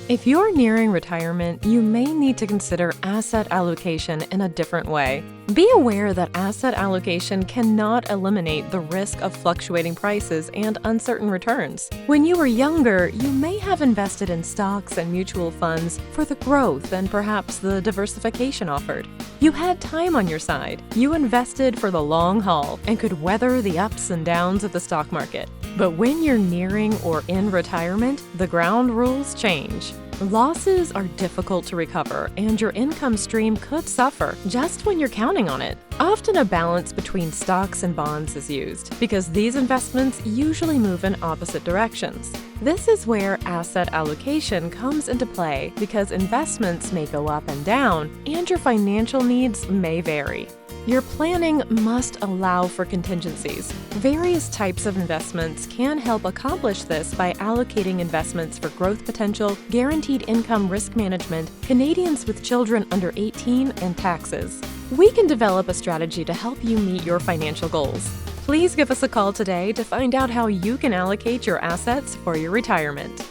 If you're nearing retirement, you may need to consider asset allocation in a different way. Be aware that asset allocation cannot eliminate the risk of fluctuating prices and uncertain returns. When you were younger, you may have invested in stocks and mutual funds for the growth and perhaps the diversification offered. You had time on your side. You invested for the long haul and could weather the ups and downs of the stock market. But when you're nearing or in retirement, the ground rules change. Losses are difficult to recover, and your income stream could suffer just when you're counting on it. Often a balance between stocks and bonds is used because these investments usually move in opposite directions. This is where asset allocation comes into play because investments may go up and down, and your financial needs may vary. Your planning must allow for contingencies. Various types of investments can help accomplish this by allocating investments for growth potential, guaranteed income risk management, Canadians with children under 18, and taxes. We can develop a strategy to help you meet your financial goals. Please give us a call today to find out how you can allocate your assets for your retirement.